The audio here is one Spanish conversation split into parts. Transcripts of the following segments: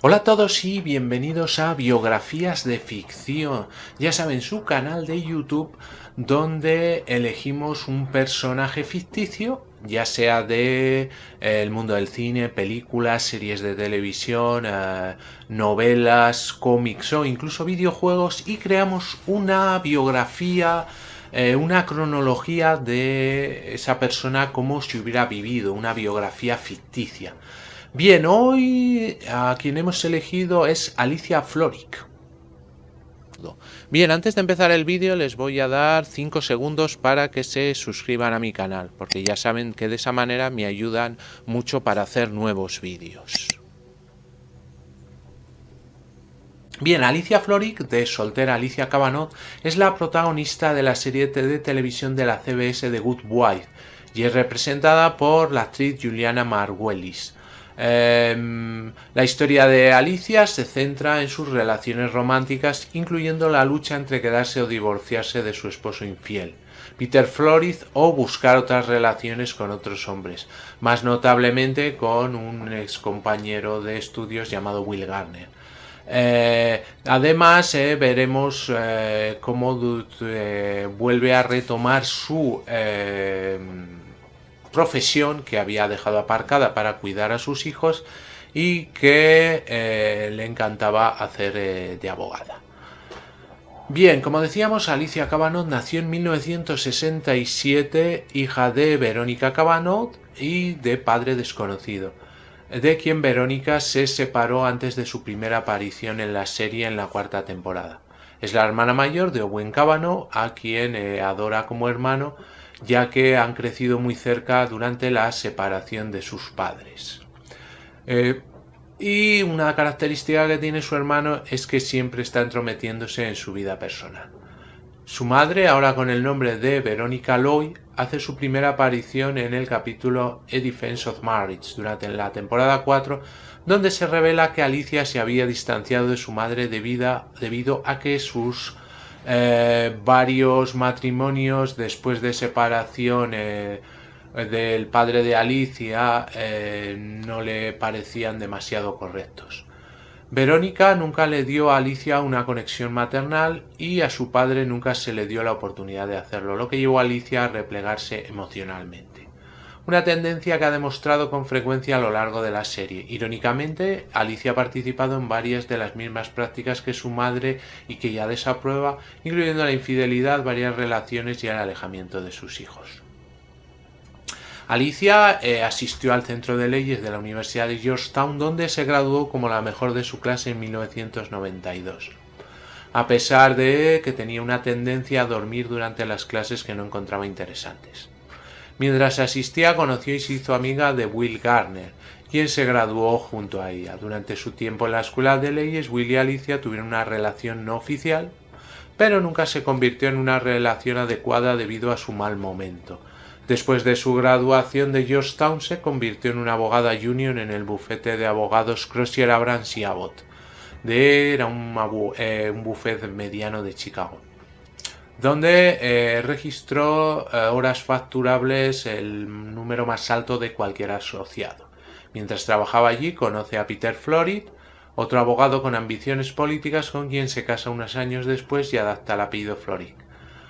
Hola a todos y bienvenidos a Biografías de Ficción. Ya saben, su canal de YouTube donde elegimos un personaje ficticio, ya sea de el mundo del cine, películas, series de televisión, novelas, cómics o incluso videojuegos, y creamos una biografía, una cronología de esa persona como si hubiera vivido, una biografía ficticia. Bien, hoy a quien hemos elegido es Alicia Florrick. Bien, antes de empezar el vídeo les voy a dar 5 segundos para que se suscriban a mi canal, porque ya saben que de esa manera me ayudan mucho para hacer nuevos vídeos. Bien, Alicia Florrick, de Soltera Alicia Cabanot, es la protagonista de la serie de televisión de la CBS The Good Wife y es representada por la actriz Juliana Margulies. La historia de Alicia se centra en sus relaciones románticas, incluyendo la lucha entre quedarse o divorciarse de su esposo infiel, Peter Florrick, o buscar otras relaciones con otros hombres, más notablemente con un ex compañero de estudios llamado Will Garner. Además veremos cómo vuelve a retomar su profesión que había dejado aparcada para cuidar a sus hijos y que le encantaba hacer de abogada. Bien, como decíamos, Alicia Cabanot nació en 1967, hija de Verónica Cabanot y de padre desconocido, de quien Verónica se separó antes de su primera aparición en la serie en la 4ª temporada. Es la hermana mayor de Owen Cabanot, a quien adora como hermano, ya que han crecido muy cerca durante la separación de sus padres. Y una característica que tiene su hermano es que siempre está entrometiéndose en su vida personal. Su madre, ahora con el nombre de Verónica Lloyd, hace su primera aparición en el capítulo A Defense of Marriage durante la temporada 4, donde se revela que Alicia se había distanciado de su madre debido a que sus varios matrimonios después de separación del padre de Alicia no le parecían demasiado correctos. Verónica nunca le dio a Alicia una conexión maternal y a su padre nunca se le dio la oportunidad de hacerlo, lo que llevó a Alicia a replegarse emocionalmente. Una tendencia que ha demostrado con frecuencia a lo largo de la serie. Irónicamente, Alicia ha participado en varias de las mismas prácticas que su madre y que ella desaprueba, incluyendo la infidelidad, varias relaciones y el alejamiento de sus hijos. Alicia asistió al Centro de Leyes de la Universidad de Georgetown, donde se graduó como la mejor de su clase en 1992, a pesar de que tenía una tendencia a dormir durante las clases que no encontraba interesantes. Mientras asistía, conoció y se hizo amiga de Will Garner, quien se graduó junto a ella. Durante su tiempo en la Escuela de Leyes, Will y Alicia tuvieron una relación no oficial, pero nunca se convirtió en una relación adecuada debido a su mal momento. Después de su graduación de Georgetown, se convirtió en una abogada junior en el bufete de abogados Crozier, Abrams y Abbott. Era un bufete mediano de Chicago, donde registró horas facturables el número más alto de cualquier asociado. Mientras trabajaba allí, conoce a Peter Florrick, otro abogado con ambiciones políticas con quien se casa unos años después y adapta el apellido Florrick.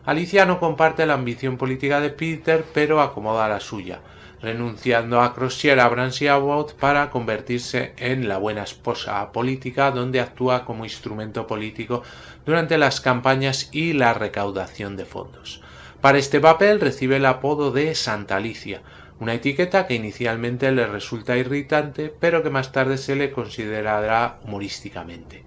Alicia no comparte la ambición política de Peter, pero acomoda la suya, renunciando a Crozier, Abrams y Abbott para convertirse en la buena esposa política, donde actúa como instrumento político durante las campañas y la recaudación de fondos. Para este papel recibe el apodo de Santa Alicia, una etiqueta que inicialmente le resulta irritante, pero que más tarde se le considerará humorísticamente.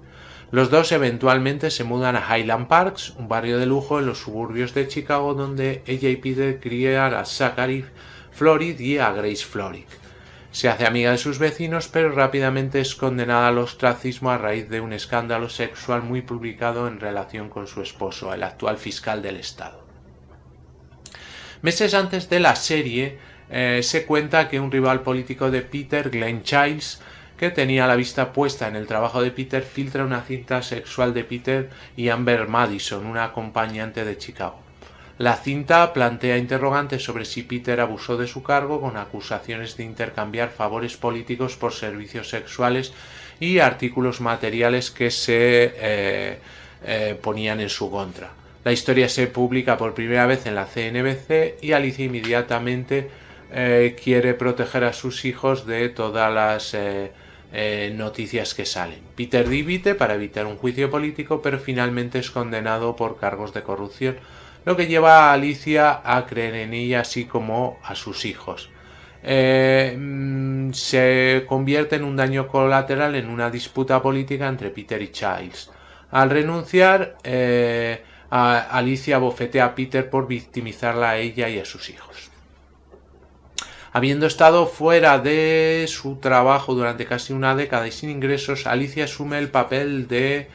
Los dos eventualmente se mudan a Highland Park, un barrio de lujo en los suburbios de Chicago, donde ella y Peter crían a Zachary Florrick y a Grace Florrick. Se hace amiga de sus vecinos, pero rápidamente es condenada al ostracismo a raíz de un escándalo sexual muy publicado en relación con su esposo, el actual fiscal del estado. Meses antes de la serie, se cuenta que un rival político de Peter, Glenn Childs, que tenía la vista puesta en el trabajo de Peter, filtra una cinta sexual de Peter y Amber Madison, una acompañante de Chicago. La cinta plantea interrogantes sobre si Peter abusó de su cargo, con acusaciones de intercambiar favores políticos por servicios sexuales y artículos materiales que se ponían en su contra. La historia se publica por primera vez en la CNBC y Alicia inmediatamente quiere proteger a sus hijos de todas las noticias que salen. Peter dimite para evitar un juicio político, pero finalmente es condenado por cargos de corrupción, lo que lleva a Alicia a creer en ella así como a sus hijos. Se convierte en un daño colateral en una disputa política entre Peter y Giles. Al renunciar, Alicia abofetea a Peter por victimizarla a ella y a sus hijos. Habiendo estado fuera de su trabajo durante casi una década y sin ingresos, Alicia asume el papel de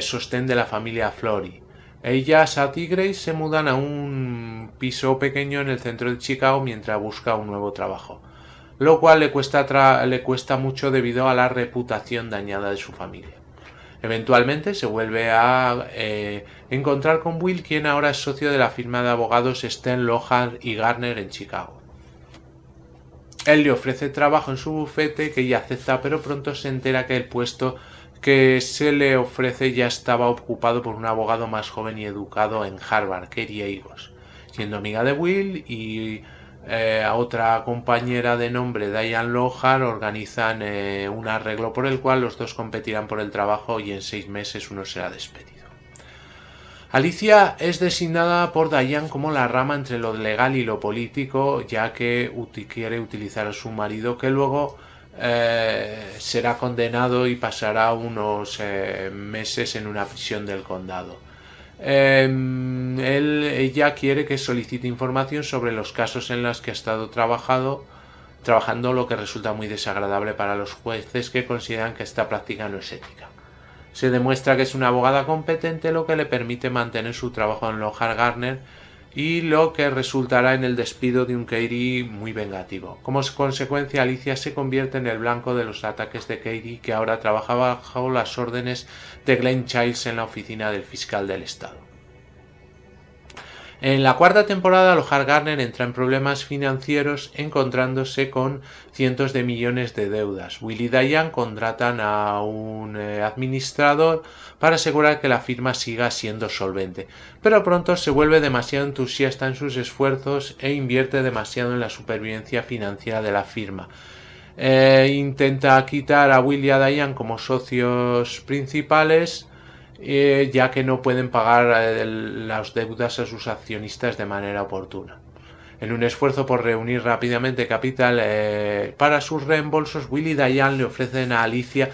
sostén de la familia Flory. Ella, Sat y Grace se mudan a un piso pequeño en el centro de Chicago mientras busca un nuevo trabajo, lo cual le cuesta mucho debido a la reputación dañada de su familia. Eventualmente se vuelve a encontrar con Will, quien ahora es socio de la firma de abogados Sten, Lohar y Garner en Chicago. Él le ofrece trabajo en su bufete, que ella acepta, pero pronto se entera que el puesto que se le ofrece ya estaba ocupado por un abogado más joven y educado en Harvard, Kerry Eagles. Siendo amiga de Will y a otra compañera de nombre Diane Lohar, organizan un arreglo por el cual los dos competirán por el trabajo y en 6 meses uno será despedido. Alicia es designada por Diane como la rama entre lo legal y lo político, ya que quiere utilizar a su marido, que luego será condenado y pasará unos meses en una prisión del condado. Ella quiere que solicite información sobre los casos en los que ha estado trabajando, lo que resulta muy desagradable para los jueces, que consideran que esta práctica no es ética. Se demuestra que es una abogada competente, lo que le permite mantener su trabajo en Lohar Garner, y lo que resultará en el despido de un Kerry muy vengativo. Como consecuencia, Alicia se convierte en el blanco de los ataques de Kerry, que ahora trabaja bajo las órdenes de Glenn Giles en la oficina del fiscal del estado. En la cuarta temporada, Lohar Garner entra en problemas financieros, encontrándose con cientos de millones de deudas. Will y Diane contratan a un administrador para asegurar que la firma siga siendo solvente, pero pronto se vuelve demasiado entusiasta en sus esfuerzos e invierte demasiado en la supervivencia financiera de la firma. Intenta quitar a Will y a Diane como socios principales, ya que no pueden pagar las deudas a sus accionistas de manera oportuna. En un esfuerzo por reunir rápidamente capital para sus reembolsos, Will y Diane le ofrecen a Alicia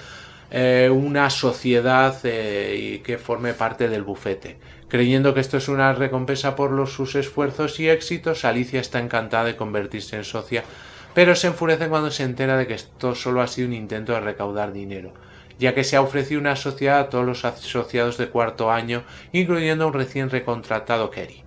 una sociedad que forme parte del bufete. Creyendo que esto es una recompensa por sus esfuerzos y éxitos, Alicia está encantada de convertirse en socia, pero se enfurece cuando se entera de que esto solo ha sido un intento de recaudar dinero, ya que se ha ofrecido una sociedad a todos los asociados de cuarto año, incluyendo a un recién recontratado Kerry.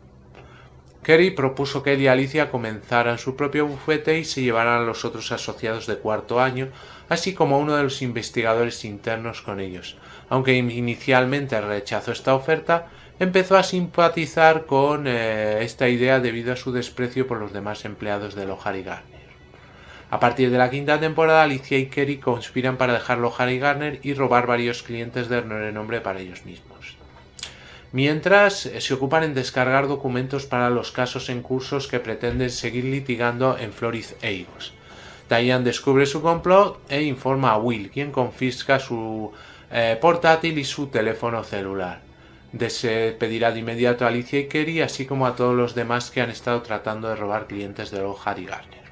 Kerry propuso que él y Alicia comenzaran su propio bufete y se llevaran a los otros asociados de cuarto año, así como a uno de los investigadores internos con ellos. Aunque inicialmente rechazó esta oferta, empezó a simpatizar con esta idea debido a su desprecio por los demás empleados de Lohar y Garner. A partir de la quinta temporada, Alicia y Kerry conspiran para dejar Lohar y Garner y robar varios clientes de renombre para ellos mismos. Mientras, se ocupan en descargar documentos para los casos en curso que pretenden seguir litigando en Flory Eagles. Diane descubre su complot e informa a Will, quien confisca su portátil y su teléfono celular. Despedirá de inmediato a Alicia y Kerry, así como a todos los demás que han estado tratando de robar clientes de Lohar y Garner.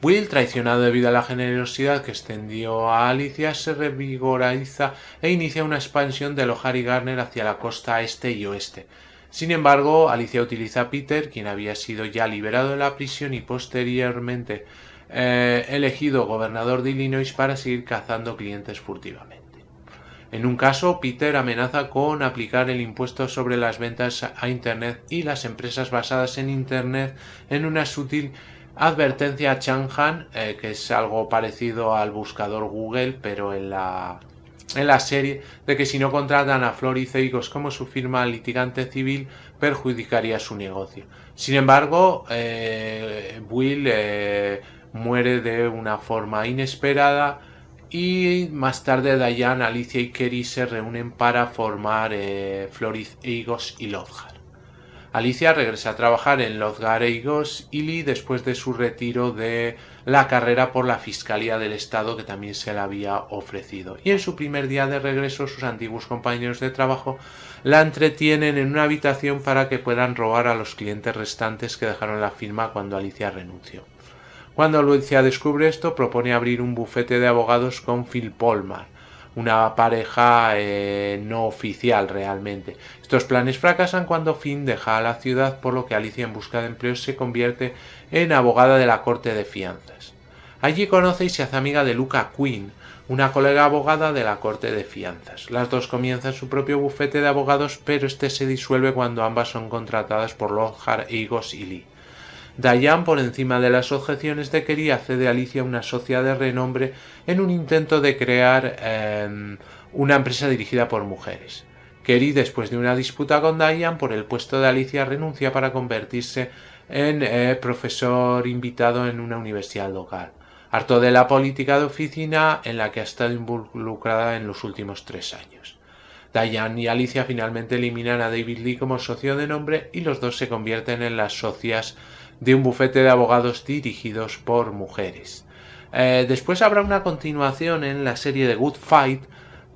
Will, traicionado debido a la generosidad que extendió a Alicia, se revigoriza e inicia una expansión de Lohar y Garner hacia la costa este y oeste. Sin embargo, Alicia utiliza a Peter, quien había sido ya liberado de la prisión y posteriormente elegido gobernador de Illinois, para seguir cazando clientes furtivamente. En un caso, Peter amenaza con aplicar el impuesto sobre las ventas a Internet y las empresas basadas en Internet en una sutil advertencia a Chang'an, que es algo parecido al buscador Google, pero en la serie, de que si no contratan a Flory Eagles como su firma litigante civil, perjudicaría su negocio. Sin embargo, Will muere de una forma inesperada y más tarde Diane, Alicia y Kerry se reúnen para formar Florith Eagos y Lothgar. Alicia regresa a trabajar en Lothgar Eagos y Lee después de su retiro de la carrera por la Fiscalía del Estado que también se le había ofrecido. Y en su primer día de regreso sus antiguos compañeros de trabajo la entretienen en una habitación para que puedan robar a los clientes restantes que dejaron la firma cuando Alicia renunció. Cuando Alicia descubre esto, propone abrir un bufete de abogados con Phil Polmar, una pareja no oficial realmente. Estos planes fracasan cuando Finn deja a la ciudad, por lo que Alicia, en busca de empleo, se convierte en abogada de la corte de fianzas. Allí conoce y se hace amiga de Luca Quinn, una colega abogada de la corte de fianzas. Las dos comienzan su propio bufete de abogados, pero este se disuelve cuando ambas son contratadas por Lothgar Eagos y Lee. Diane, por encima de las objeciones de Kerry, hace de Alicia una socia de renombre en un intento de crear una empresa dirigida por mujeres. Kerry, después de una disputa con Diane por el puesto de Alicia, renuncia para convertirse en profesor invitado en una universidad local, harto de la política de oficina en la que ha estado involucrada en los últimos 3 años. Diane y Alicia finalmente eliminan a David Lee como socio de nombre y los dos se convierten en las socias de un bufete de abogados dirigidos por mujeres. Después habrá una continuación en la serie de Good Fight,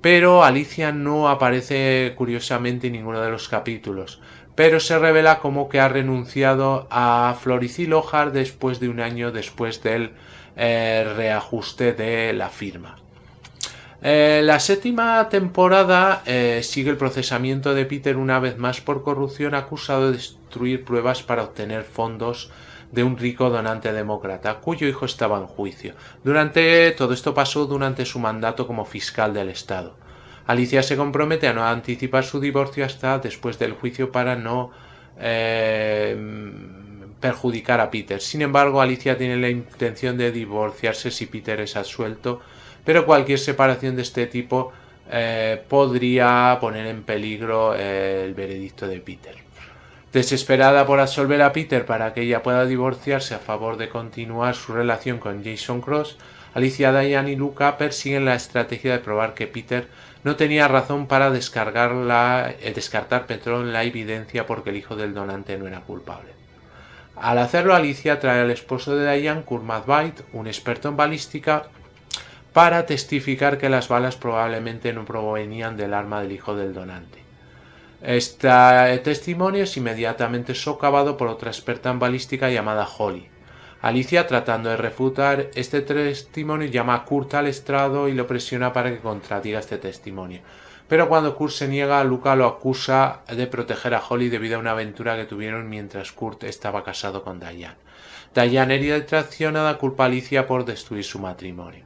pero Alicia no aparece curiosamente en ninguno de los capítulos, pero se revela como que ha renunciado a Florith y Lothgar después de un año después del reajuste de la firma. La séptima temporada sigue el procesamiento de Peter una vez más por corrupción, acusado de destruir pruebas para obtener fondos de un rico donante demócrata, cuyo hijo estaba en juicio. Todo esto pasó durante su mandato como fiscal del Estado. Alicia se compromete a no anticipar su divorcio hasta después del juicio para no perjudicar a Peter. Sin embargo, Alicia tiene la intención de divorciarse si Peter es absuelto, pero cualquier separación de este tipo podría poner en peligro el veredicto de Peter. Desesperada por absolver a Peter para que ella pueda divorciarse a favor de continuar su relación con Jason Cross, Alicia, Diane y Luca persiguen la estrategia de probar que Peter no tenía razón para descartar la evidencia porque el hijo del donante no era culpable. Al hacerlo, Alicia trae al esposo de Diane, Kurt McBride, un experto en balística, para testificar que las balas probablemente no provenían del arma del hijo del donante. Este testimonio es inmediatamente socavado por otra experta en balística llamada Holly. Alicia, tratando de refutar este testimonio, llama a Kurt al estrado y lo presiona para que contradiga este testimonio. Pero cuando Kurt se niega, Luca lo acusa de proteger a Holly debido a una aventura que tuvieron mientras Kurt estaba casado con Diane. Diane, herida y traicionada, culpa a Alicia por destruir su matrimonio.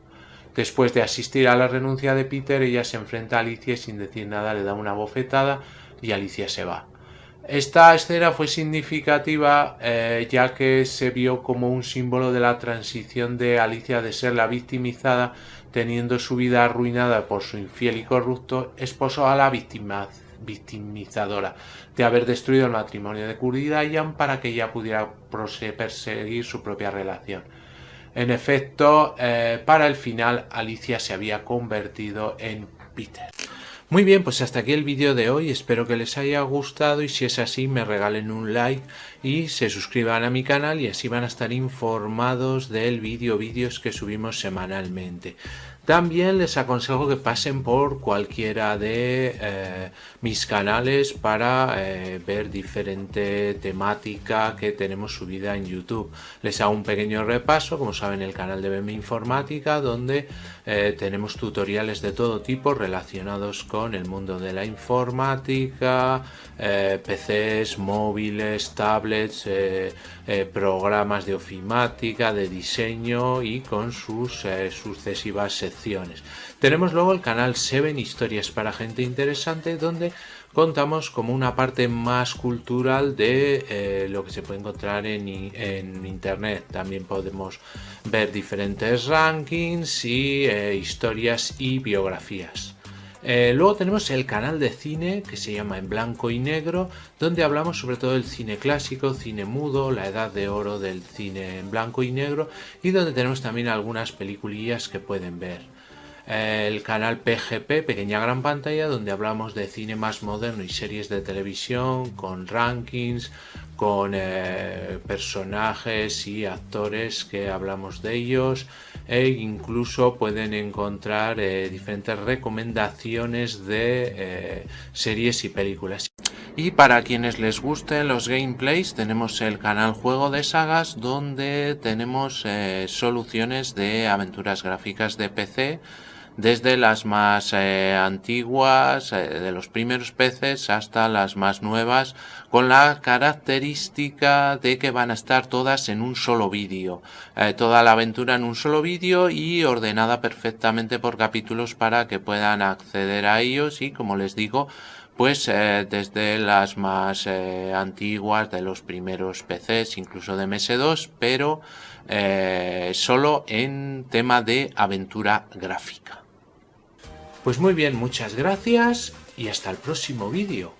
Después de asistir a la renuncia de Peter, ella se enfrenta a Alicia y sin decir nada le da una bofetada y Alicia se va. Esta escena fue significativa ya que se vio como un símbolo de la transición de Alicia de ser la victimizada, teniendo su vida arruinada por su infiel y corrupto esposo, a la victimizadora de haber destruido el matrimonio de Kurt y Diane para que ella pudiera perseguir su propia relación. En efecto, para el final, Alicia se había convertido en Peter. Muy bien, pues hasta aquí el vídeo de hoy, espero que les haya gustado y si es así me regalen un like y se suscriban a mi canal y así van a estar informados del vídeos que subimos semanalmente. También les aconsejo que pasen por cualquiera de mis canales para ver diferente temática que tenemos subida en YouTube. Les hago un pequeño repaso, como saben, el canal de BM Informática, donde tenemos tutoriales de todo tipo relacionados con el mundo de la informática, PCs, móviles, tablets, programas de ofimática, de diseño y con sus sucesivas secciones. Tenemos luego el canal 7 Historias para Gente Interesante, donde contamos como una parte más cultural de lo que se puede encontrar en internet. También podemos ver diferentes rankings y historias y biografías. Luego tenemos el canal de cine que se llama En Blanco y Negro, donde hablamos sobre todo del cine clásico, cine mudo, la edad de oro del cine en blanco y negro, y donde tenemos también algunas peliculillas que pueden ver. el canal PGP, Pequeña Gran Pantalla, donde hablamos de cine más moderno y series de televisión, con rankings, con personajes y actores que hablamos de ellos, e incluso pueden encontrar diferentes recomendaciones de series y películas. Y para quienes les gusten los gameplays, tenemos el canal Juego de Sagas, donde tenemos soluciones de aventuras gráficas de PC, desde las más antiguas, de los primeros PCs, hasta las más nuevas, con la característica de que van a estar todas en un solo vídeo, toda la aventura en un solo vídeo y ordenada perfectamente por capítulos para que puedan acceder a ellos. Y como les digo, pues desde las más antiguas, de los primeros PCs, incluso de MS2, pero solo en tema de aventura gráfica. Pues muy bien, muchas gracias y hasta el próximo vídeo.